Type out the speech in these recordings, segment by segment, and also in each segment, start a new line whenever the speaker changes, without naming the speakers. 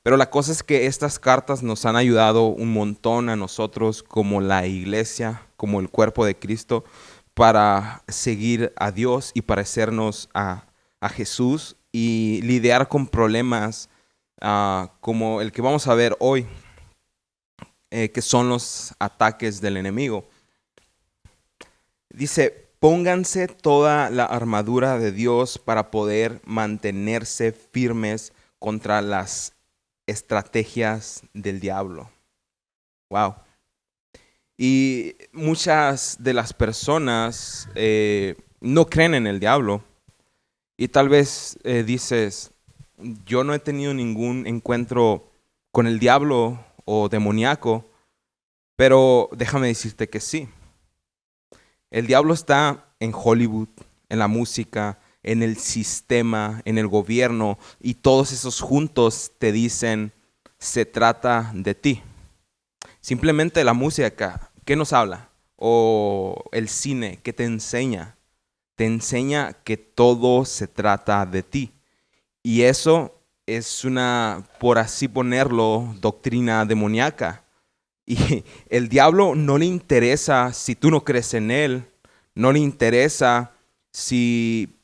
Pero la cosa es que estas cartas nos han ayudado un montón a nosotros como la iglesia, como el cuerpo de Cristo, para seguir a Dios y parecernos a Jesús y lidiar con problemas como el que vamos a ver hoy, que son los ataques del enemigo. Dice, pónganse toda la armadura de Dios para poder mantenerse firmes contra las estrategias del diablo. Wow. Y muchas de las personas no creen en el diablo. Y tal vez dices, yo no he tenido ningún encuentro con el diablo o demoníaco, pero déjame decirte que sí. El diablo está en Hollywood, en la música, en el sistema, en el gobierno, y todos esos juntos te dicen, se trata de ti. Simplemente la música, ¿qué nos habla? O el cine, ¿qué te enseña? Te enseña que todo se trata de ti. Y eso es una, por así ponerlo, doctrina demoníaca. Y el diablo no le interesa si tú no crees en él, no le interesa si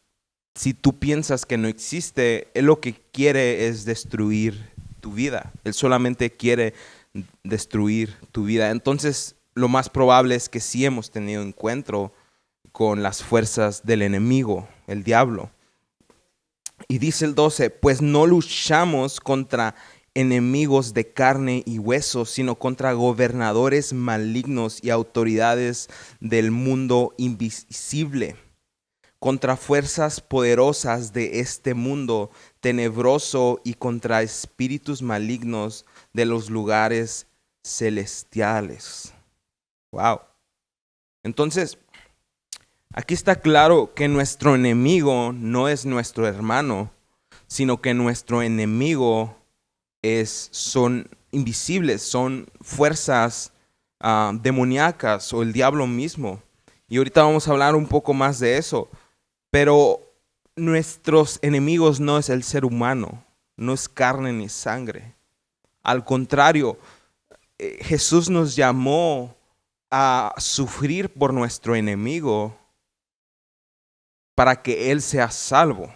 tú piensas que no existe. Él lo que quiere es destruir tu vida. Él solamente quiere destruir tu vida. Entonces, lo más probable es que sí hemos tenido encuentro con las fuerzas del enemigo, el diablo. Y dice el 12, pues no luchamos contra enemigos de carne y hueso, sino contra gobernadores malignos y autoridades del mundo invisible, contra fuerzas poderosas de este mundo tenebroso y contra espíritus malignos de los lugares celestiales. Wow. Entonces, aquí está claro que nuestro enemigo no es nuestro hermano, sino que nuestro enemigo son invisibles, son fuerzas demoníacas o el diablo mismo. Y ahorita vamos a hablar un poco más de eso. Pero nuestros enemigos no es el ser humano, no es carne ni sangre. Al contrario, Jesús nos llamó a sufrir por nuestro enemigo para que Él sea salvo.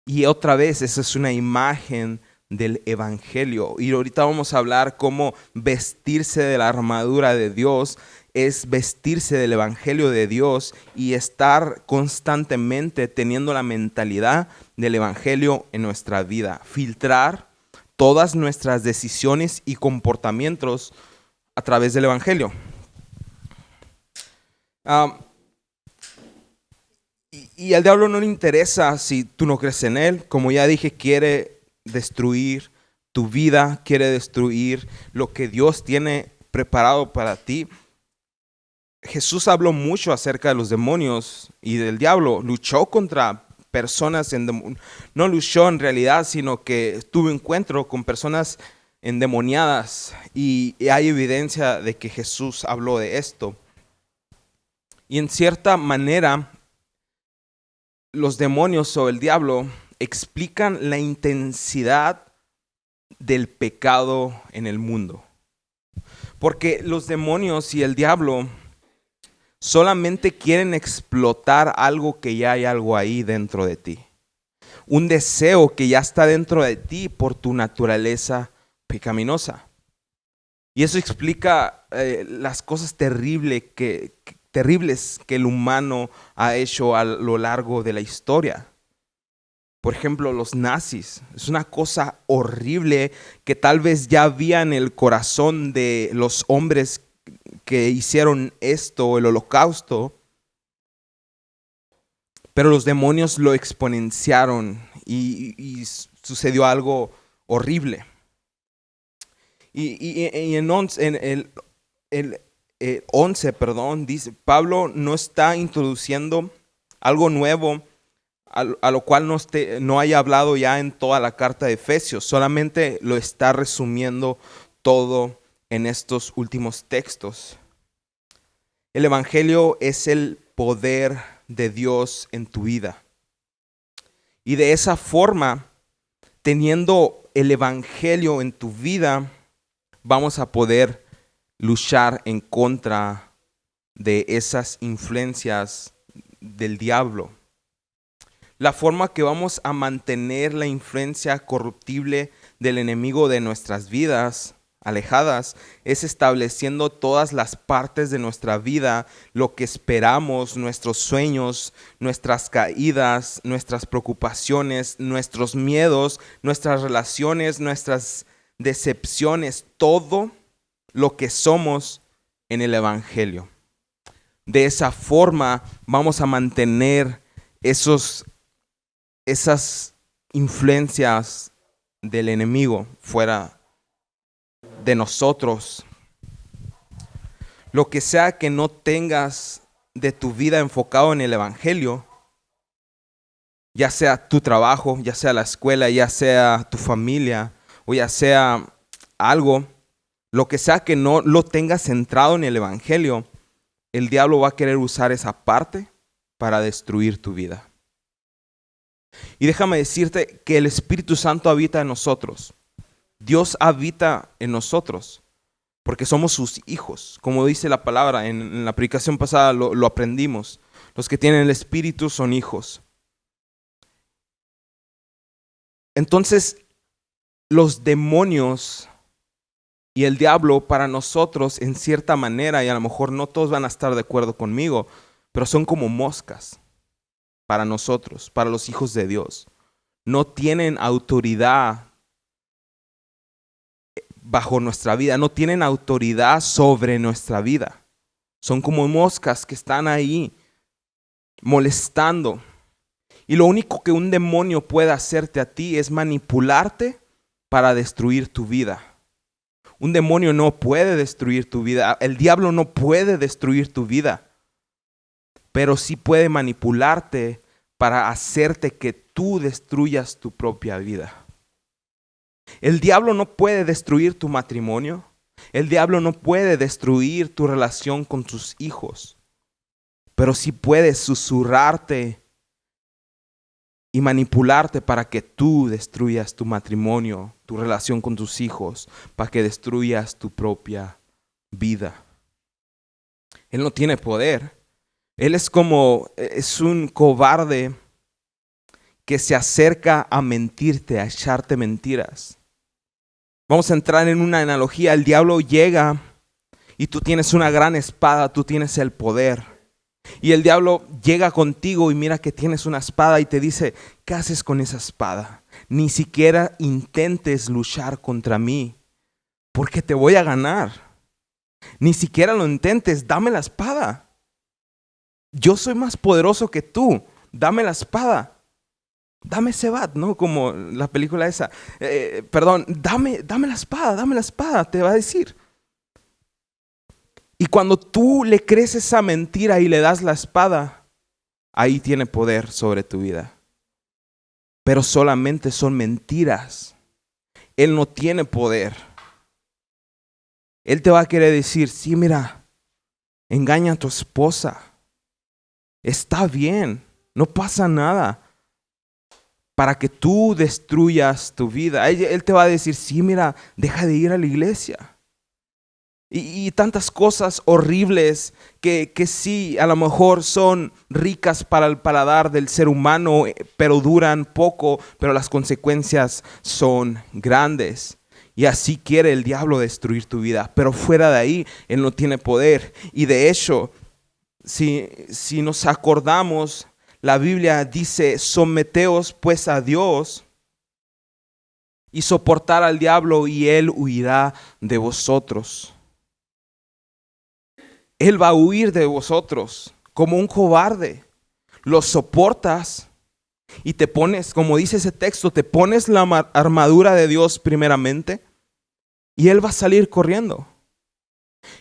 Y otra vez, esa es una imagen del evangelio. Y ahorita vamos a hablar cómo vestirse de la armadura de Dios es vestirse del evangelio de Dios y estar constantemente teniendo la mentalidad del evangelio en nuestra vida. Filtrar todas nuestras decisiones y comportamientos a través del evangelio. Y al diablo no le interesa si tú no crees en él. Como ya dije, quiere destruir tu vida, quiere destruir lo que Dios tiene preparado para ti. Jesús habló mucho acerca de los demonios y del diablo. Luchó contra personas, no luchó en realidad, sino que tuvo encuentro con personas endemoniadas. Y hay evidencia de que Jesús habló de esto. Y en cierta manera, los demonios o el diablo explican la intensidad del pecado en el mundo. Porque los demonios y el diablo solamente quieren explotar algo que ya hay algo ahí dentro de ti. Un deseo que ya está dentro de ti por tu naturaleza pecaminosa. Y eso explica las cosas terribles que el humano ha hecho a lo largo de la historia. Por ejemplo, los nazis. Es una cosa horrible que tal vez ya había en el corazón de los hombres que hicieron esto, el holocausto. Pero los demonios lo exponenciaron y sucedió algo horrible. Y en el 11, dice, Pablo no está introduciendo algo nuevo a lo cual no haya hablado ya en toda la carta de Efesios, solamente lo está resumiendo todo en estos últimos textos. El evangelio es el poder de Dios en tu vida. Y de esa forma, teniendo el evangelio en tu vida, vamos a poder luchar en contra de esas influencias del diablo. La forma que vamos a mantener la influencia corruptible del enemigo de nuestras vidas alejadas es estableciendo todas las partes de nuestra vida, lo que esperamos, nuestros sueños, nuestras caídas, nuestras preocupaciones, nuestros miedos, nuestras relaciones, nuestras decepciones, todo lo que somos en el evangelio. De esa forma vamos a mantener esas influencias del enemigo fuera de nosotros. Lo que sea que no tengas de tu vida enfocado en el evangelio, ya sea tu trabajo, ya sea la escuela, ya sea tu familia o ya sea algo, lo que sea que no lo tengas centrado en el evangelio, el diablo va a querer usar esa parte para destruir tu vida. Y déjame decirte que el Espíritu Santo habita en nosotros. Dios habita en nosotros porque somos sus hijos. Como dice la palabra, en la predicación pasada lo aprendimos. Los que tienen el Espíritu son hijos. Entonces, los demonios y el diablo para nosotros, en cierta manera, y a lo mejor no todos van a estar de acuerdo conmigo, pero son como moscas para nosotros, para los hijos de Dios. No tienen autoridad bajo nuestra vida, no tienen autoridad sobre nuestra vida. Son como moscas que están ahí molestando. Y lo único que un demonio puede hacerte a ti es manipularte para destruir tu vida. Un demonio no puede destruir tu vida. El diablo no puede destruir tu vida. Pero sí puede manipularte para hacerte que tú destruyas tu propia vida. El diablo no puede destruir tu matrimonio. El diablo no puede destruir tu relación con tus hijos. Pero sí puede susurrarte y manipularte para que tú destruyas tu matrimonio, tu relación con tus hijos, para que destruyas tu propia vida. Él no tiene poder. Él es un cobarde que se acerca a mentirte, a echarte mentiras. Vamos a entrar en una analogía. El diablo llega y tú tienes una gran espada, tú tienes el poder. Y el diablo llega contigo y mira que tienes una espada y te dice, ¿qué haces con esa espada? Ni siquiera intentes luchar contra mí, porque te voy a ganar. Ni siquiera lo intentes, dame la espada. Yo soy más poderoso que tú, dame la espada. Dame ese bat, ¿no? Como la película esa. Dame la espada, te va a decir. Y cuando tú le crees esa mentira y le das la espada, ahí tiene poder sobre tu vida. Pero solamente son mentiras. Él no tiene poder. Él te va a querer decir, sí, mira, engaña a tu esposa. Está bien, no pasa nada. Para que tú destruyas tu vida. Él te va a decir, sí, mira, deja de ir a la iglesia. Y tantas cosas horribles que sí, a lo mejor son ricas para el paladar del ser humano, pero duran poco, pero las consecuencias son grandes. Y así quiere el diablo destruir tu vida. Pero fuera de ahí, él no tiene poder. Y de hecho, si nos acordamos, la Biblia dice, someteos pues a Dios y soportar al diablo y él huirá de vosotros. Él va a huir de vosotros como un cobarde. Lo soportas y te pones, como dice ese texto, te pones la armadura de Dios primeramente y él va a salir corriendo.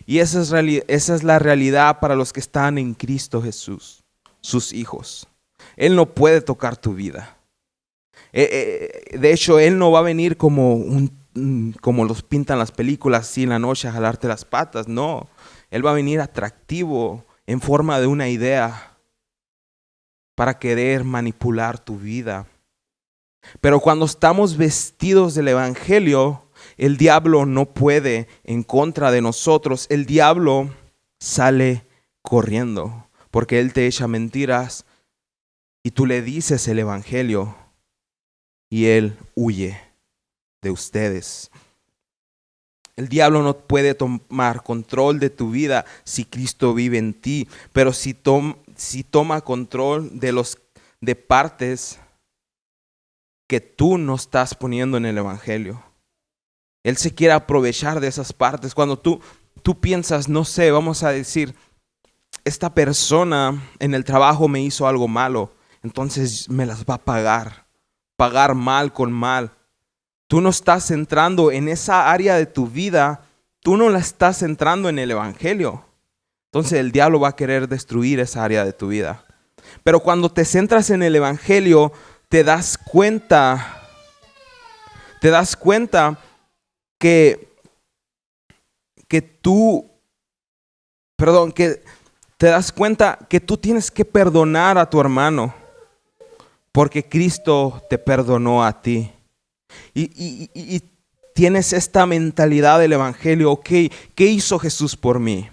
Y esa es la realidad para los que están en Cristo Jesús, sus hijos. Él no puede tocar tu vida. De hecho, él no va a venir como los pintan las películas, así en la noche a jalarte las patas. No, él va a venir atractivo en forma de una idea para querer manipular tu vida. Pero cuando estamos vestidos del Evangelio, el diablo no puede en contra de nosotros. El diablo sale corriendo porque él te echa mentiras y tú le dices el Evangelio y él huye de ustedes. El diablo no puede tomar control de tu vida si Cristo vive en ti, pero si toma control de partes que tú no estás poniendo en el Evangelio. Él se quiere aprovechar de esas partes. Cuando tú piensas, no sé, vamos a decir, esta persona en el trabajo me hizo algo malo, entonces me las va a pagar mal con mal. Tú no estás entrando en esa área de tu vida, tú no la estás entrando en el Evangelio. Entonces el diablo va a querer destruir esa área de tu vida. Pero cuando te centras en el Evangelio, te das cuenta que te das cuenta que tú tienes que perdonar a tu hermano, porque Cristo te perdonó a ti. Y tienes esta mentalidad del Evangelio, ok, ¿qué hizo Jesús por mí?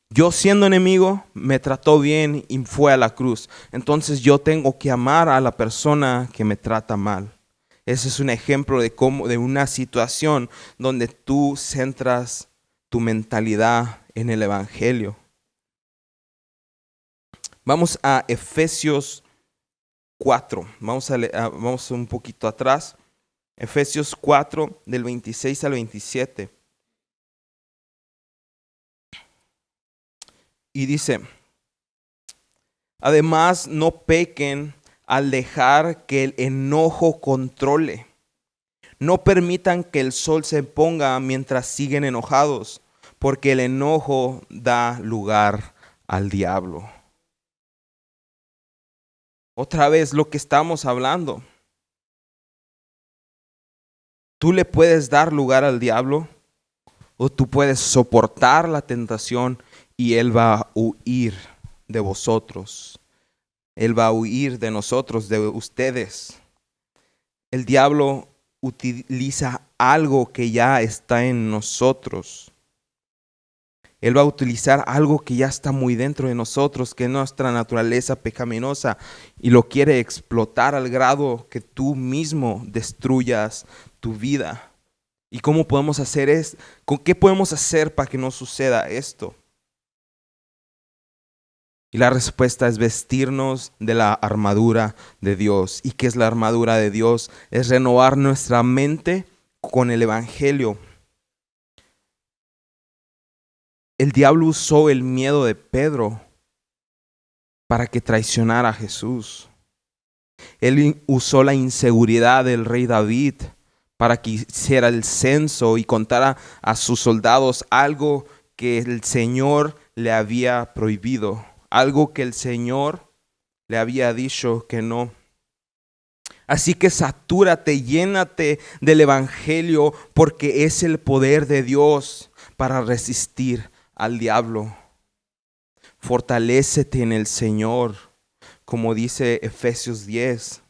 Yo siendo enemigo, me trató bien y fue a la cruz. Entonces yo tengo que amar a la persona que me trata mal. Ese es un ejemplo de una situación donde tú centras tu mentalidad en el Evangelio. Vamos a Efesios 4. Vamos un poquito atrás. Efesios 4, del 26 al 27. Y dice, además no pequen al dejar que el enojo controle. No permitan que el sol se ponga mientras siguen enojados, porque el enojo da lugar al diablo. Otra vez lo que estamos hablando. Tú le puedes dar lugar al diablo o tú puedes soportar la tentación y él va a huir de vosotros. Él va a huir de nosotros, de ustedes. El diablo utiliza algo que ya está en nosotros. Él va a utilizar algo que ya está muy dentro de nosotros, que es nuestra naturaleza pecaminosa, y lo quiere explotar al grado que tú mismo destruyas tu vida. ¿Y cómo podemos hacer esto? ¿Con qué podemos hacer para que no suceda esto? Y la respuesta es vestirnos de la armadura de Dios. ¿Y qué es la armadura de Dios? Es renovar nuestra mente con el Evangelio. El diablo usó el miedo de Pedro para que traicionara a Jesús. Él usó la inseguridad del rey David para que hiciera el censo y contara a sus soldados algo que el Señor le había prohibido, algo que el Señor le había dicho que no. Así que satúrate, llénate del Evangelio, porque es el poder de Dios para resistir al diablo. Fortalécete en el Señor, como dice Efesios 10.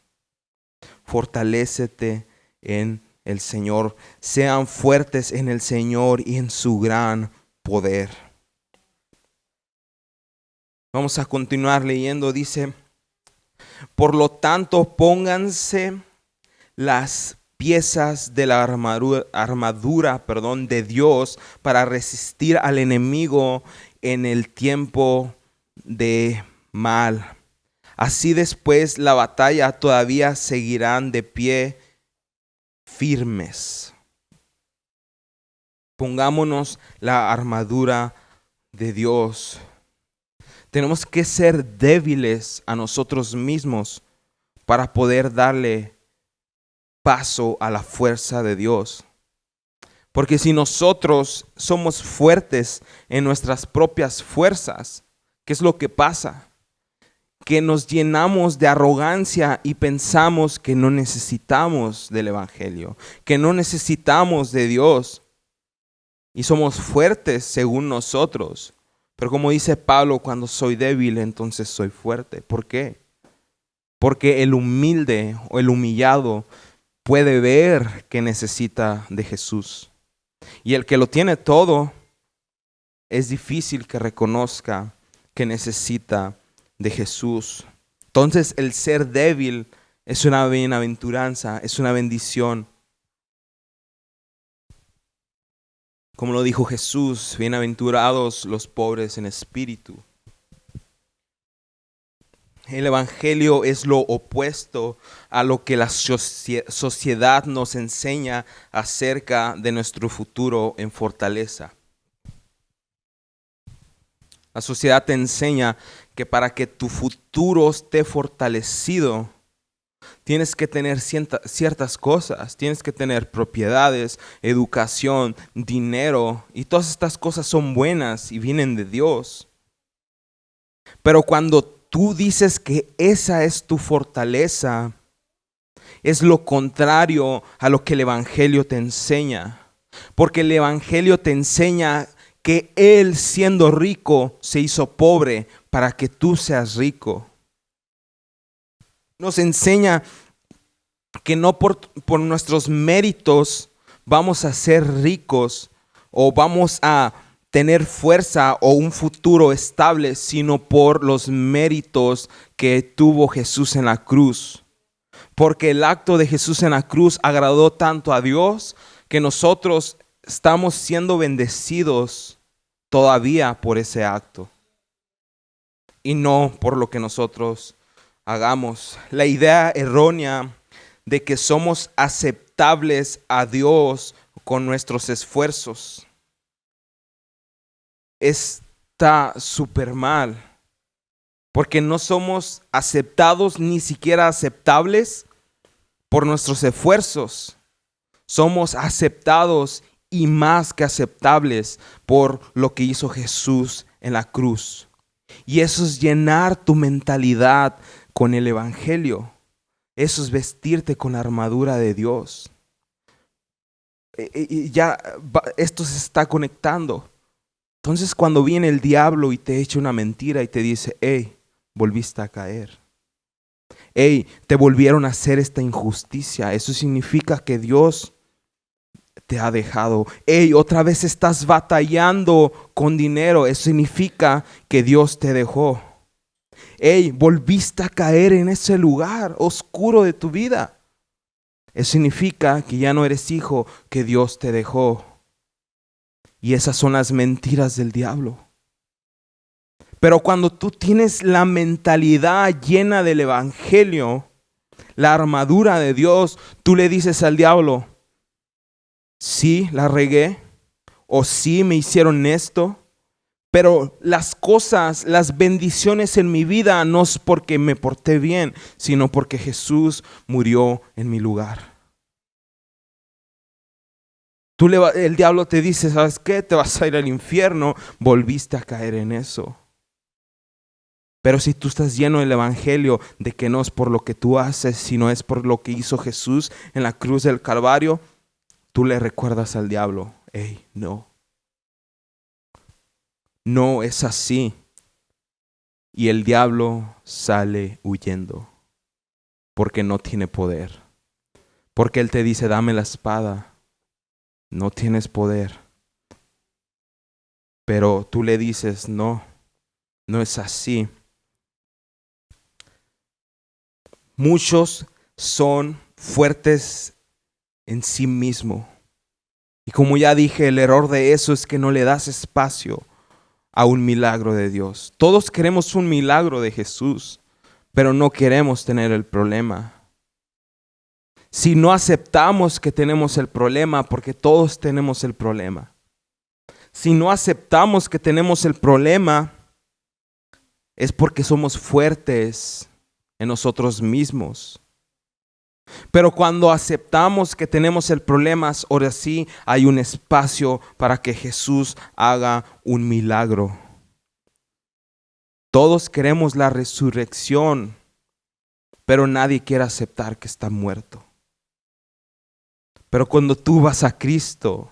Fortalécete en el Señor. Sean fuertes en el Señor y en su gran poder. Vamos a continuar leyendo. Dice, por lo tanto, pónganse las piezas de la armadura de Dios para resistir al enemigo en el tiempo de mal. Así después la batalla todavía seguirán de pie firmes. Pongámonos la armadura de Dios. Tenemos que ser débiles a nosotros mismos para poder darle paso a la fuerza de Dios. Porque si nosotros somos fuertes en nuestras propias fuerzas, ¿qué es lo que pasa? Que nos llenamos de arrogancia y pensamos que no necesitamos del Evangelio, que no necesitamos de Dios. Y somos fuertes según nosotros. Pero como dice Pablo, cuando soy débil, entonces soy fuerte. ¿Por qué? porque el humilde o el humillado puede ver que necesita de Jesús. Y el que lo tiene todo, es difícil que reconozca que necesita de Jesús. Entonces el ser débil es una bienaventuranza, es una bendición. Como lo dijo Jesús, bienaventurados los pobres en espíritu. El evangelio es lo opuesto a lo que la sociedad nos enseña acerca de nuestro futuro en fortaleza. La sociedad te enseña que para que tu futuro esté fortalecido, tienes que tener ciertas cosas, tienes que tener propiedades, educación, dinero, y todas estas cosas son buenas y vienen de Dios. Pero cuando tú dices que esa es tu fortaleza, es lo contrario a lo que el evangelio te enseña. Porque el evangelio te enseña que Él, siendo rico, se hizo pobre para que tú seas rico. Nos enseña que no por nuestros méritos vamos a ser ricos o vamos a tener fuerza o un futuro estable, sino por los méritos que tuvo Jesús en la cruz. Porque el acto de Jesús en la cruz agradó tanto a Dios que nosotros estamos siendo bendecidos todavía por ese acto y no por lo que nosotros hagamos. La idea errónea de que somos aceptables a Dios con nuestros esfuerzos está súper mal, porque no somos aceptados ni siquiera aceptables por nuestros esfuerzos. Somos aceptados y más que aceptables por lo que hizo Jesús en la cruz. Y eso es llenar tu mentalidad con el evangelio. Eso es vestirte con la armadura de Dios. Y ya esto se está conectando. Entonces cuando viene el diablo y te echa una mentira y te dice, hey, volviste a caer. Hey, te volvieron a hacer esta injusticia. Eso significa que Dios te ha dejado. Hey, otra vez estás batallando con dinero. Eso significa que Dios te dejó. Hey, volviste a caer en ese lugar oscuro de tu vida. Eso significa que ya no eres hijo, que Dios te dejó. Y esas son las mentiras del diablo. Pero cuando tú tienes la mentalidad llena del evangelio, la armadura de Dios, tú le dices al diablo, sí, la regué, o sí, me hicieron esto, pero las cosas, las bendiciones en mi vida no es porque me porté bien, sino porque Jesús murió en mi lugar. El diablo te dice, ¿sabes qué? Te vas a ir al infierno, volviste a caer en eso. Pero si tú estás lleno del evangelio de que no es por lo que tú haces, sino es por lo que hizo Jesús en la cruz del Calvario, tú le recuerdas al diablo, hey, no es así. Y el diablo sale huyendo porque no tiene poder. Porque él te dice, dame la espada. No tienes poder. Pero tú le dices, no es así. Muchos son fuertes en sí mismos. Y como ya dije, el error de eso es que no le das espacio a un milagro de Dios. Todos queremos un milagro de Jesús, pero no queremos tener el problema. Si no aceptamos que tenemos el problema, porque todos tenemos el problema. Si no aceptamos que tenemos el problema, es porque somos fuertes en nosotros mismos. Pero cuando aceptamos que tenemos el problema, ahora sí hay un espacio para que Jesús haga un milagro. Todos queremos la resurrección, pero nadie quiere aceptar que está muerto. Pero cuando tú vas a Cristo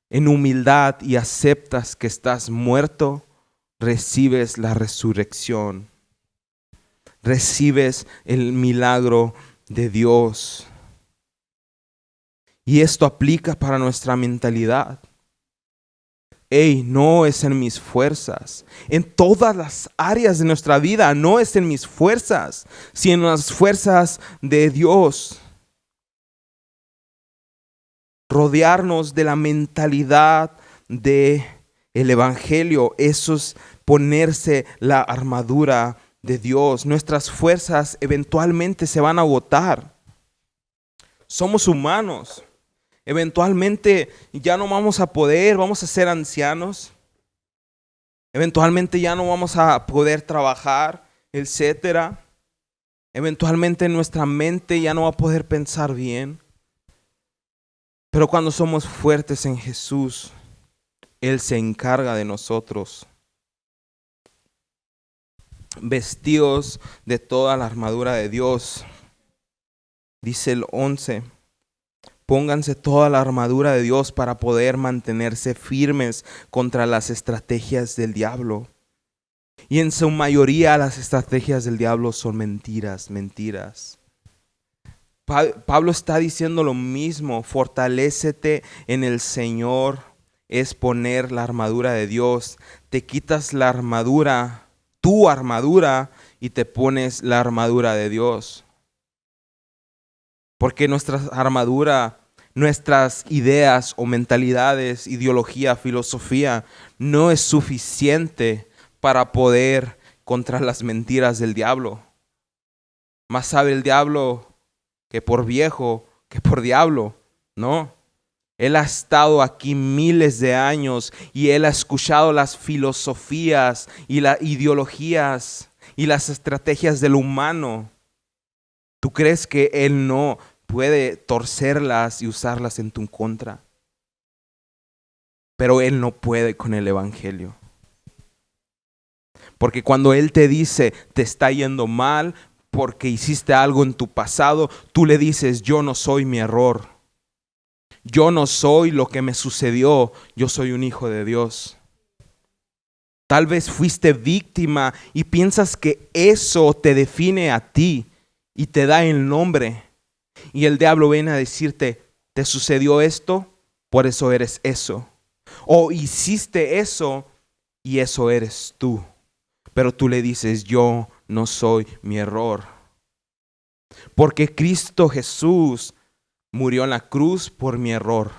en humildad y aceptas que estás muerto, recibes la resurrección. recibes el milagro de Dios. Y esto aplica para nuestra mentalidad. No es en mis fuerzas. En todas las áreas de nuestra vida no es en mis fuerzas, sino en las fuerzas de Dios. Rodearnos de la mentalidad del Evangelio, eso es ponerse la armadura de Dios. Nuestras fuerzas eventualmente se van a agotar. Somos humanos. Eventualmente ya no vamos a poder, vamos a ser ancianos. Eventualmente ya no vamos a poder trabajar, etcétera. Eventualmente nuestra mente ya no va a poder pensar bien. Pero cuando somos fuertes en Jesús, Él se encarga de nosotros. Vestidos de toda la armadura de Dios. Dice el 11. Pónganse toda la armadura de Dios para poder mantenerse firmes contra las estrategias del diablo. Y en su mayoría las estrategias del diablo son mentiras. Pablo está diciendo lo mismo. Fortalécete en el Señor. Es poner la armadura de Dios. Te quitas la armadura, tu armadura, y te pones la armadura de Dios. Porque nuestra armadura, nuestras ideas o mentalidades, ideología, filosofía, no es suficiente para poder contra las mentiras del diablo. Más sabe el diablo que por viejo, que por diablo, ¿no? Él ha estado aquí miles de años y él ha escuchado las filosofías y las ideologías y las estrategias del humano. ¿Tú crees que él no puede torcerlas y usarlas en tu contra? Pero él no puede con el Evangelio. Porque cuando él te dice, te está yendo mal porque hiciste algo en tu pasado, tú le dices, yo no soy mi error. Yo no soy lo que me sucedió, yo soy un hijo de Dios. Tal vez fuiste víctima y piensas que eso te define a ti y te da el nombre. Y el diablo viene a decirte, ¿te sucedió esto? Por eso eres eso. O hiciste eso y eso eres tú. Pero tú le dices, yo no soy mi error. Porque Cristo Jesús murió en la cruz por mi error.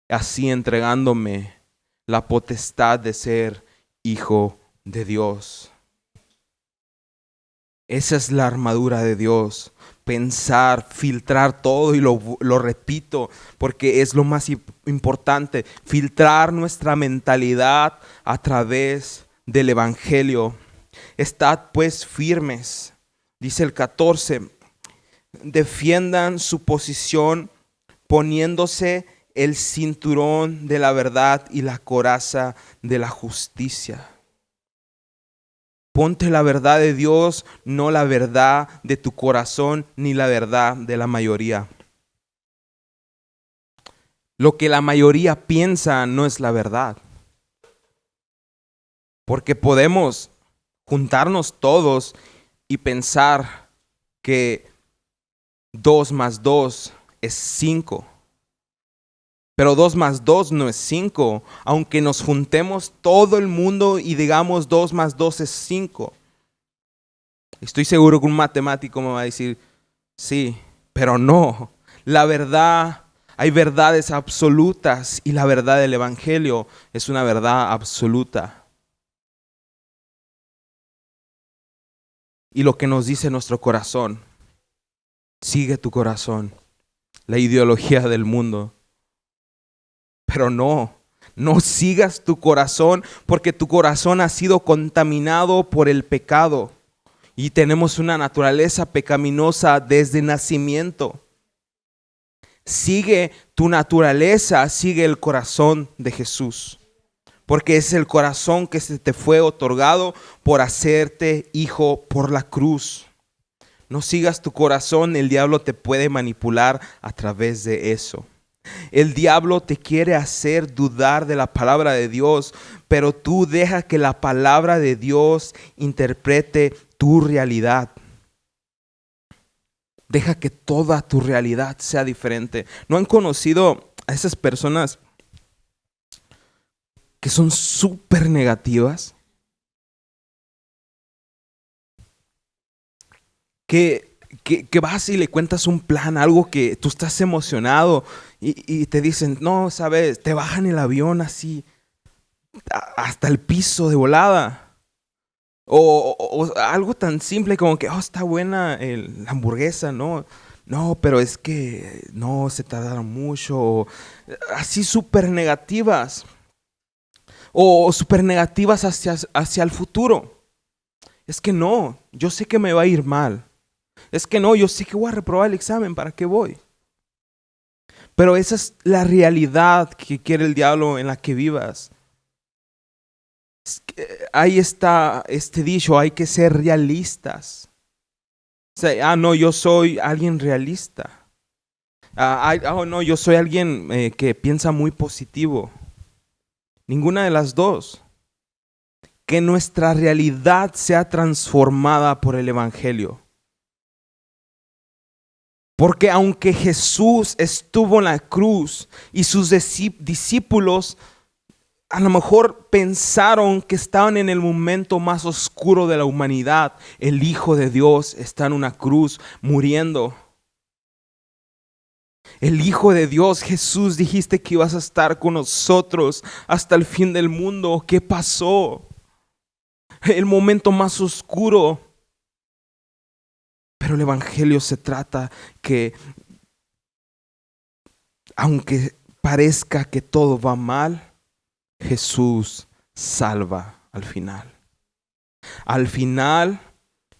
Así entregándome la potestad de ser hijo de Dios. Esa es la armadura de Dios. Pensar, filtrar todo, y lo repito porque es lo más importante. Filtrar nuestra mentalidad a través del Evangelio. Estad pues firmes. Dice el 14. Defiendan su posición poniéndose el cinturón de la verdad y la coraza de la justicia. Ponte la verdad de Dios, no la verdad de tu corazón ni la verdad de la mayoría. Lo que la mayoría piensa no es la verdad. Porque podemos juntarnos todos y pensar que 2 más 2 es 5. Pero 2 más 2 no es 5. Aunque nos juntemos todo el mundo y digamos 2 más 2 es 5. Estoy seguro que un matemático me va a decir, sí, pero no. La verdad, hay verdades absolutas y la verdad del Evangelio es una verdad absoluta. Y lo que nos dice nuestro corazón, sigue tu corazón, la ideología del mundo. Pero no sigas tu corazón, porque tu corazón ha sido contaminado por el pecado. Y tenemos una naturaleza pecaminosa desde nacimiento. Sigue tu naturaleza, sigue el corazón de Jesús. Porque es el corazón que se te fue otorgado por hacerte hijo por la cruz. No sigas tu corazón, el diablo te puede manipular a través de eso. El diablo te quiere hacer dudar de la palabra de Dios, pero tú deja que la palabra de Dios interprete tu realidad. Deja que toda tu realidad sea diferente. ¿No han conocido a esas personas que son súper negativas? Que vas y le cuentas un plan, algo que tú estás emocionado y te dicen, no, sabes, te bajan el avión así hasta el piso de volada. O algo tan simple como que, oh, está buena la hamburguesa, ¿no? No, pero es que no, se tardaron mucho. O así súper negativas. O súper negativas hacia el futuro. Es que no, yo sé que me va a ir mal. Es que no, yo sé que voy a reprobar el examen, ¿para qué voy? Pero esa es la realidad que quiere el diablo en la que vivas. Ahí está este dicho, hay que ser realistas. O sea, no, yo soy alguien realista. No, yo soy alguien que piensa muy positivo. Ninguna de las dos. Que nuestra realidad sea transformada por el Evangelio. Porque aunque Jesús estuvo en la cruz y sus discípulos a lo mejor pensaron que estaban en el momento más oscuro de la humanidad, el Hijo de Dios está en una cruz muriendo. El Hijo de Dios, Jesús, dijiste que ibas a estar con nosotros hasta el fin del mundo. ¿Qué pasó? El momento más oscuro. Pero el Evangelio se trata que, aunque parezca que todo va mal, Jesús salva al final. Al final,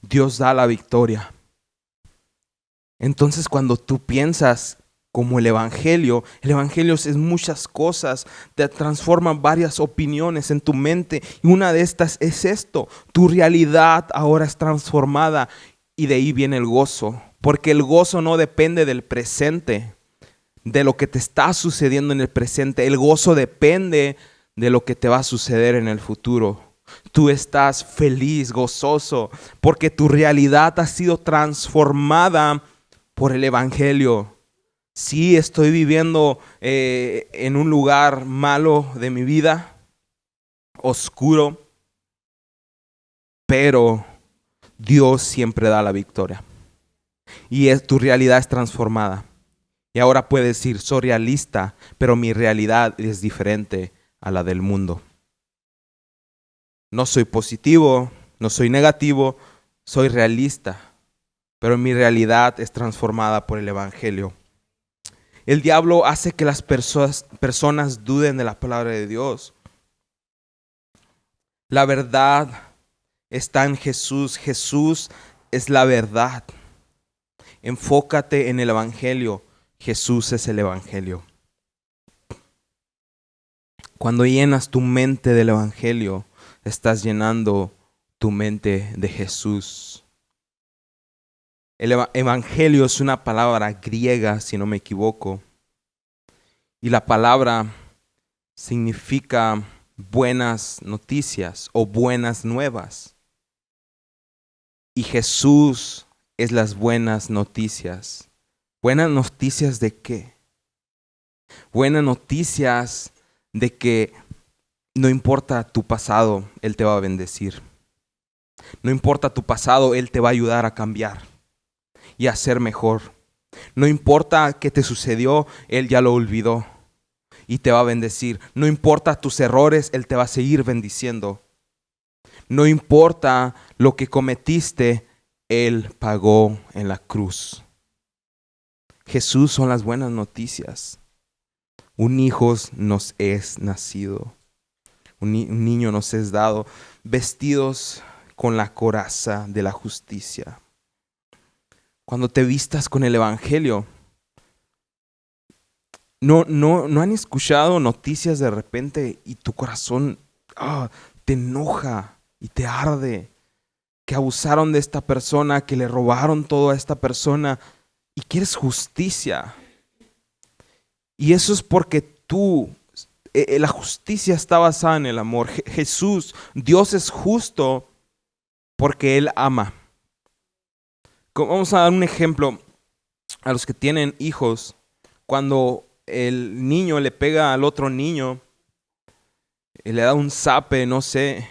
Dios da la victoria. Entonces, cuando tú piensas como el Evangelio es muchas cosas, te transforman varias opiniones en tu mente. Y una de estas es esto: tu realidad ahora es transformada, y de ahí viene el gozo. Porque el gozo no depende del presente, de lo que te está sucediendo en el presente. El gozo depende de lo que te va a suceder en el futuro. Tú estás feliz, gozoso, porque tu realidad ha sido transformada por el Evangelio. Sí, estoy viviendo en un lugar malo de mi vida, oscuro, pero Dios siempre da la victoria. Y tu realidad es transformada. Y ahora puedes decir, soy realista, pero mi realidad es diferente a la del mundo. No soy positivo, no soy negativo, soy realista, pero mi realidad es transformada por el Evangelio. El diablo hace que las personas duden de la palabra de Dios. La verdad está en Jesús. Jesús es la verdad. Enfócate en el Evangelio. Jesús es el Evangelio. Cuando llenas tu mente del Evangelio, estás llenando tu mente de Jesús. El Evangelio es una palabra griega, si no me equivoco. Y la palabra significa buenas noticias o buenas nuevas. Y Jesús es las buenas noticias. ¿Buenas noticias de qué? Buenas noticias de que no importa tu pasado, Él te va a bendecir. No importa tu pasado, Él te va a ayudar a cambiar y a ser mejor. No importa qué te sucedió, Él ya lo olvidó y te va a bendecir. No importa tus errores, Él te va a seguir bendiciendo. No importa lo que cometiste, Él pagó en la cruz. Jesús son las buenas noticias. Un hijo nos es nacido. Un niño nos es dado, vestidos con la coraza de la justicia. Cuando te vistas con el Evangelio, no han escuchado noticias de repente y tu corazón te enoja y te arde, que abusaron de esta persona, que le robaron todo a esta persona y quieres justicia. Y eso es porque la justicia está basada en el amor. Jesús, Dios es justo porque Él ama. Vamos a dar un ejemplo a los que tienen hijos. Cuando el niño le pega al otro niño, le da un zape, no sé,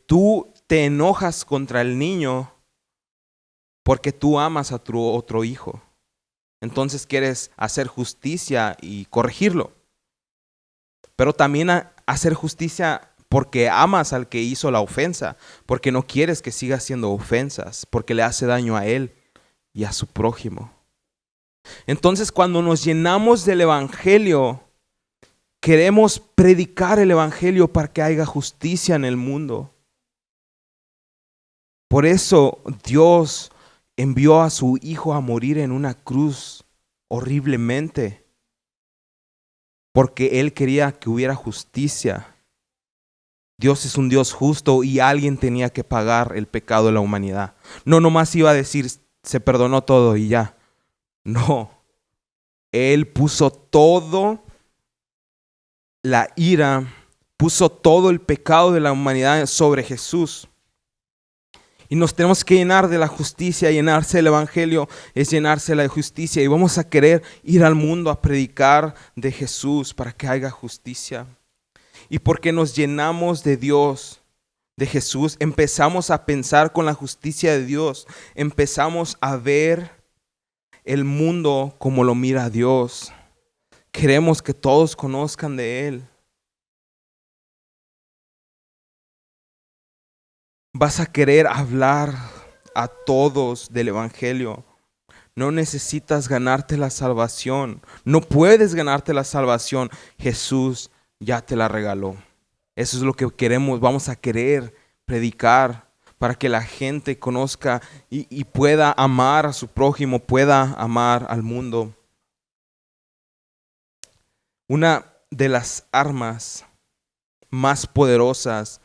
tú te enojas contra el niño porque tú amas a tu otro hijo. Entonces quieres hacer justicia y corregirlo. Pero también hacer justicia porque amas al que hizo la ofensa, porque no quieres que siga haciendo ofensas, porque le hace daño a él y a su prójimo. Entonces, cuando nos llenamos del evangelio, queremos predicar el evangelio para que haya justicia en el mundo. Por eso Dios envió a su Hijo a morir en una cruz horriblemente, porque Él quería que hubiera justicia. Dios es un Dios justo y alguien tenía que pagar el pecado de la humanidad. No nomás iba a decir, se perdonó todo y ya. No, Él puso todo la ira, puso todo el pecado de la humanidad sobre Jesús. Y nos tenemos que llenar de la justicia. Llenarse del evangelio es llenarse de la justicia. Y vamos a querer ir al mundo a predicar de Jesús para que haya justicia. Y porque nos llenamos de Dios, de Jesús, empezamos a pensar con la justicia de Dios. Empezamos a ver el mundo como lo mira Dios. Queremos que todos conozcan de Él. Vas a querer hablar a todos del evangelio. No necesitas ganarte la salvación. No puedes ganarte la salvación. Jesús ya te la regaló. Eso es lo que queremos. Vamos a querer predicar para que la gente conozca y pueda amar a su prójimo, pueda amar al mundo. Una de las armas más poderosas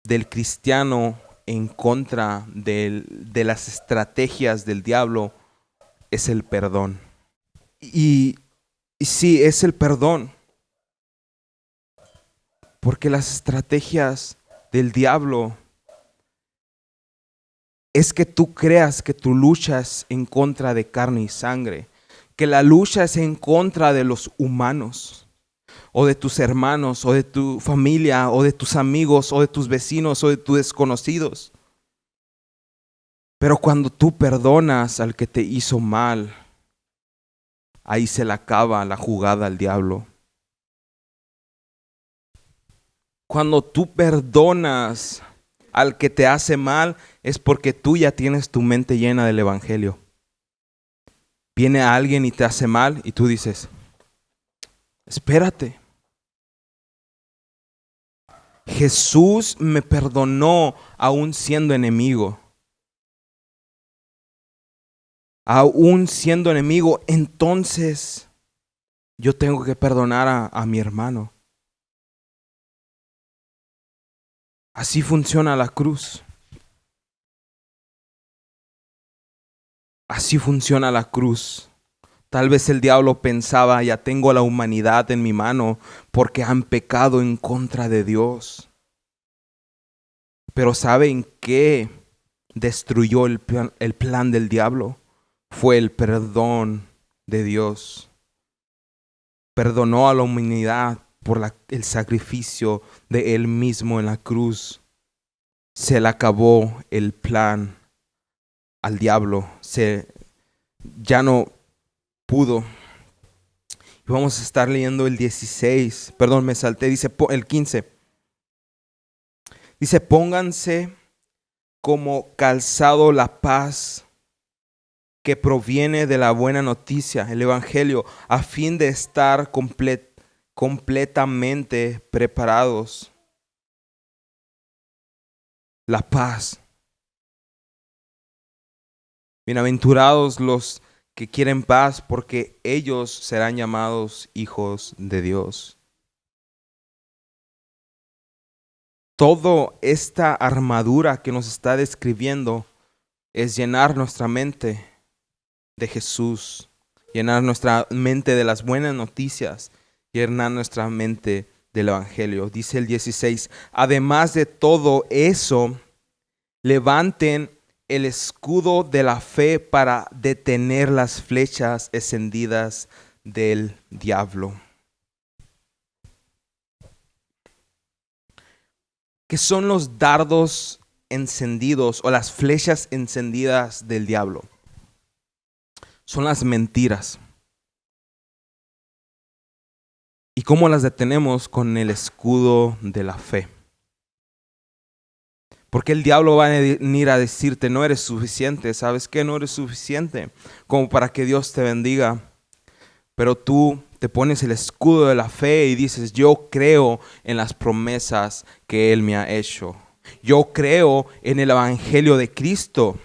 del cristiano en contra de las estrategias del diablo es el perdón. Y sí, es el perdón. Porque las estrategias del diablo es que tú creas que tu lucha es en contra de carne y sangre, que la lucha es en contra de los humanos, o de tus hermanos, o de tu familia, o de tus amigos, o de tus vecinos, o de tus desconocidos. Pero cuando tú perdonas al que te hizo mal, ahí se le acaba la jugada al diablo. Cuando tú perdonas al que te hace mal, es porque tú ya tienes tu mente llena del evangelio. Viene alguien y te hace mal y tú dices, espérate. Jesús me perdonó aún siendo enemigo. Aún siendo enemigo, entonces yo tengo que perdonar a mi hermano. Así funciona la cruz. Así funciona la cruz. Tal vez el diablo pensaba, ya tengo la humanidad en mi mano porque han pecado en contra de Dios. Pero ¿saben qué destruyó el plan del diablo? Fue el perdón de Dios. Perdonó a la humanidad por el sacrificio de Él mismo en la cruz. Se le acabó el plan al diablo. Ya no pudo. Vamos a estar leyendo el 16. Perdón, me salté. Dice el 15. Dice, pónganse como calzado la paz que proviene de la buena noticia, el evangelio, a fin de estar completamente preparados. La paz. Bienaventurados los que quieren paz, porque ellos serán llamados hijos de Dios. Toda esta armadura que nos está describiendo es llenar nuestra mente de Jesús, llenar nuestra mente de las buenas noticias, llenar nuestra mente del Evangelio. Dice el 16, además de todo eso, levanten el escudo de la fe para detener las flechas encendidas del diablo. ¿Qué son los dardos encendidos o las flechas encendidas del diablo? Son las mentiras. ¿Y cómo las detenemos? Con el escudo de la fe. Porque el diablo va a venir a decirte, no eres suficiente. ¿Sabes qué? No eres suficiente como para que Dios te bendiga. Pero tú te pones el escudo de la fe y dices, yo creo en las promesas que Él me ha hecho. Yo creo en el Evangelio de Cristo.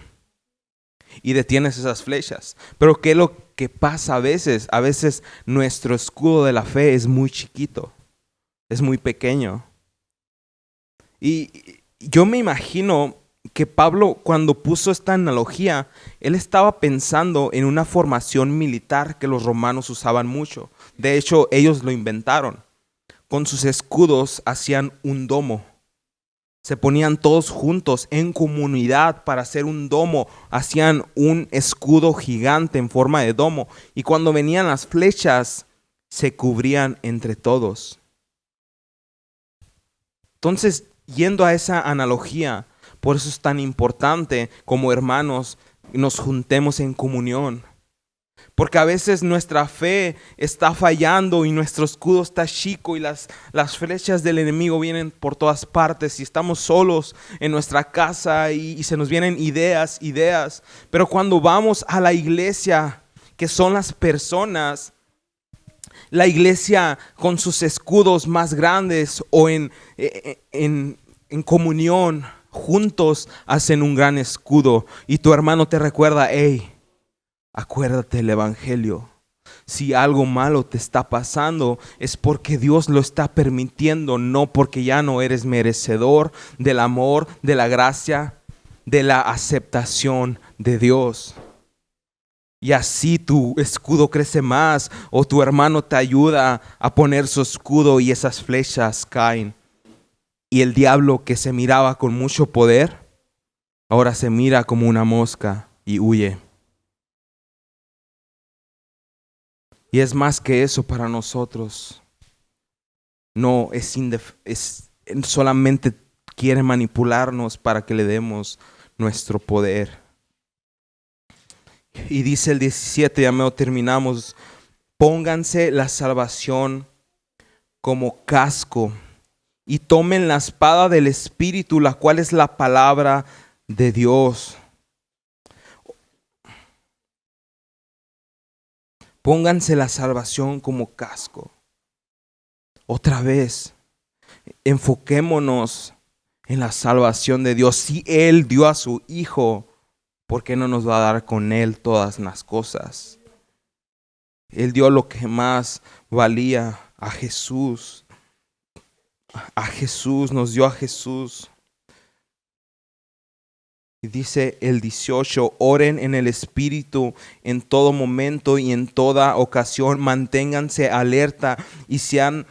Y detienes esas flechas. Pero ¿qué es lo que pasa a veces? A veces nuestro escudo de la fe es muy chiquito. Es muy pequeño. Y yo me imagino que Pablo, cuando puso esta analogía, él estaba pensando en una formación militar que los romanos usaban mucho. De hecho, ellos lo inventaron. Con sus escudos hacían un domo. Se ponían todos juntos en comunidad para hacer un domo. Hacían un escudo gigante en forma de domo. Y cuando venían las flechas, se cubrían entre todos. Entonces, yendo a esa analogía, por eso es tan importante como hermanos nos juntemos en comunión. Porque a veces nuestra fe está fallando y nuestro escudo está chico y las flechas del enemigo vienen por todas partes y estamos solos en nuestra casa y se nos vienen ideas. Pero cuando vamos a la iglesia, que son las personas, la iglesia con sus escudos más grandes o en comunión, juntos hacen un gran escudo y tu hermano te recuerda, hey, acuérdate del Evangelio. Si algo malo te está pasando es porque Dios lo está permitiendo, no porque ya no eres merecedor del amor, de la gracia, de la aceptación de Dios. Y así tu escudo crece más o tu hermano te ayuda a poner su escudo y esas flechas caen. Y el diablo que se miraba con mucho poder, ahora se mira como una mosca y huye. Y es más que eso para nosotros. No es solamente quiere manipularnos para que le demos nuestro poder. Y dice el 17, ya me terminamos. Pónganse la salvación como casco y tomen la espada del Espíritu, la cual es la palabra de Dios. Pónganse la salvación como casco. Otra vez, enfoquémonos en la salvación de Dios. Si Él dio a su Hijo, ¿por qué no nos va a dar con Él todas las cosas? Él dio lo que más valía, a Jesús. A Jesús, nos dio a Jesús. Y dice el 18, oren en el Espíritu en todo momento y en toda ocasión. Manténganse alerta y sean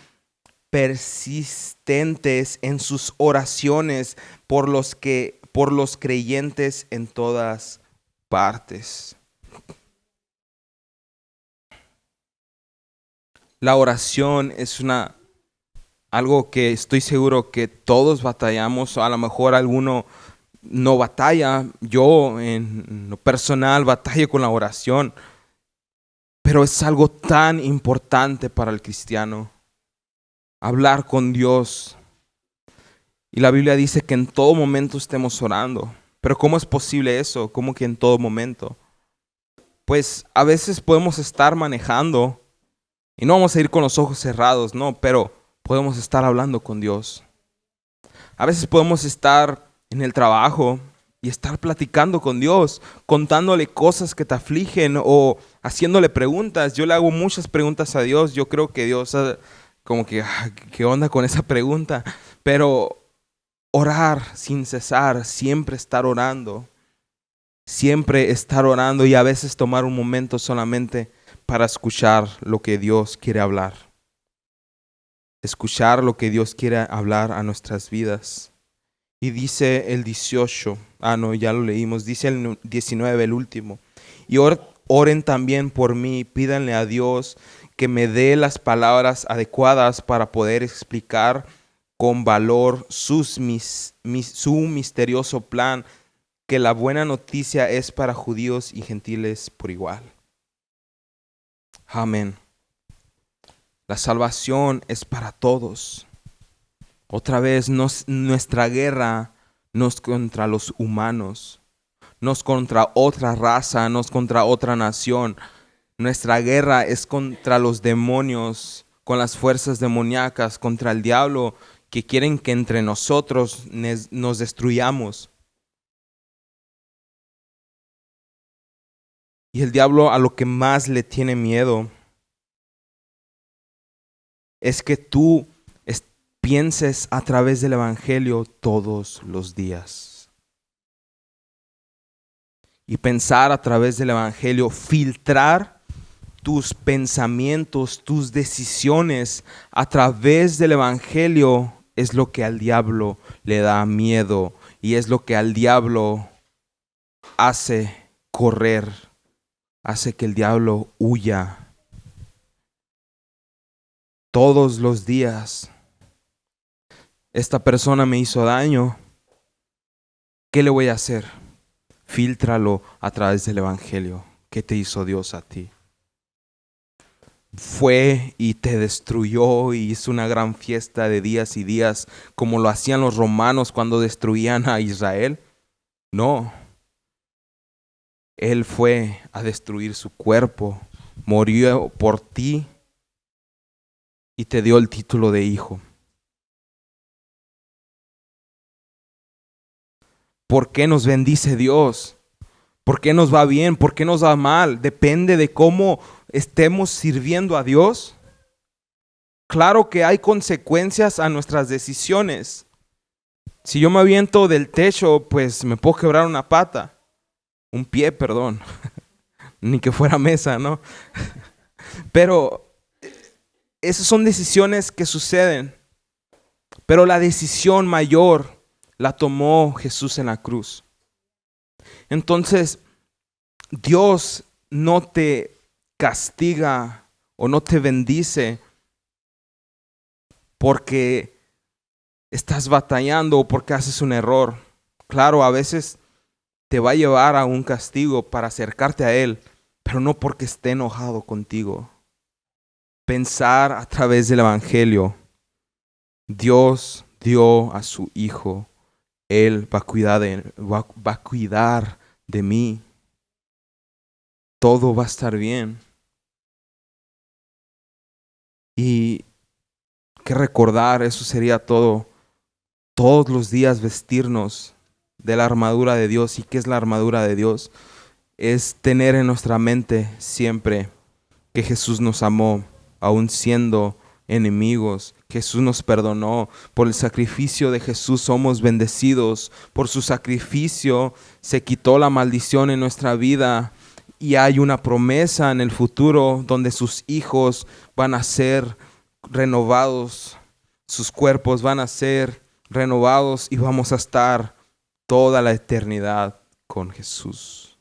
persistentes en sus oraciones por los creyentes en todas partes. La oración es algo que estoy seguro que todos batallamos, o a lo mejor alguno no batalla. Yo en lo personal batallo con la oración, pero es algo tan importante para el cristiano, hablar con Dios. Y la Biblia dice que en todo momento estemos orando. Pero ¿cómo es posible eso? ¿Cómo que en todo momento? Pues a veces podemos estar manejando y no vamos a ir con los ojos cerrados, no, pero podemos estar hablando con Dios. A veces podemos estar en el trabajo y estar platicando con Dios, contándole cosas que te afligen o haciéndole preguntas. Yo le hago muchas preguntas a Dios. Yo creo que Dios como que, ¿qué onda con esa pregunta? Pero orar sin cesar, siempre estar orando y a veces tomar un momento solamente para escuchar lo que Dios quiere hablar. Escuchar lo que Dios quiere hablar a nuestras vidas. Y dice el 18, ya lo leímos, dice el 19, el último. Y oren también por mí, pídanle a Dios que me dé las palabras adecuadas para poder explicar con valor su misterioso plan, que la buena noticia es para judíos y gentiles por igual. Amén. La salvación es para todos. Otra vez, nuestra guerra no es contra los humanos, no es contra otra raza, no es contra otra nación. Nuestra guerra es contra los demonios, con las fuerzas demoníacas, contra el diablo, que quieren que entre nosotros nos destruyamos. Y el diablo a lo que más le tiene miedo es que tú pienses a través del evangelio todos los días. Y pensar a través del evangelio, filtrar tus pensamientos, tus decisiones a través del evangelio es lo que al diablo le da miedo y es lo que al diablo hace correr, hace que el diablo huya. Todos los días, esta persona me hizo daño, ¿qué le voy a hacer? Fíltralo a través del evangelio. ¿Qué te hizo Dios a ti? Fue y te destruyó y hizo una gran fiesta de días y días, como lo hacían los romanos cuando destruían a Israel. No. Él fue a destruir su cuerpo, murió por ti y te dio el título de hijo. ¿Por qué nos bendice Dios? ¿Por qué nos va bien? ¿Por qué nos va mal? Depende de cómo estemos sirviendo a Dios. Claro que hay consecuencias a nuestras decisiones. Si yo me aviento del techo, pues me puedo quebrar una pata. Un pie, perdón. Ni que fuera mesa, ¿no? Pero esas son decisiones que suceden. Pero la decisión mayor la tomó Jesús en la cruz. Entonces, Dios no te castiga o no te bendice porque estás batallando o porque haces un error. Claro, a veces te va a llevar a un castigo para acercarte a Él, pero no porque esté enojado contigo. Pensar a través del evangelio. Dios dio a su Hijo. Él va a cuidar de mí. Todo va a estar bien. Y que recordar, eso sería todo. Todos los días vestirnos de la armadura de Dios. ¿Y qué es la armadura de Dios? Es tener en nuestra mente siempre que Jesús nos amó, aun siendo enemigos. Jesús nos perdonó. Por el sacrificio de Jesús somos bendecidos. Por su sacrificio se quitó la maldición en nuestra vida. Y hay una promesa en el futuro donde sus hijos van a ser renovados. Sus cuerpos van a ser renovados y vamos a estar toda la eternidad con Jesús.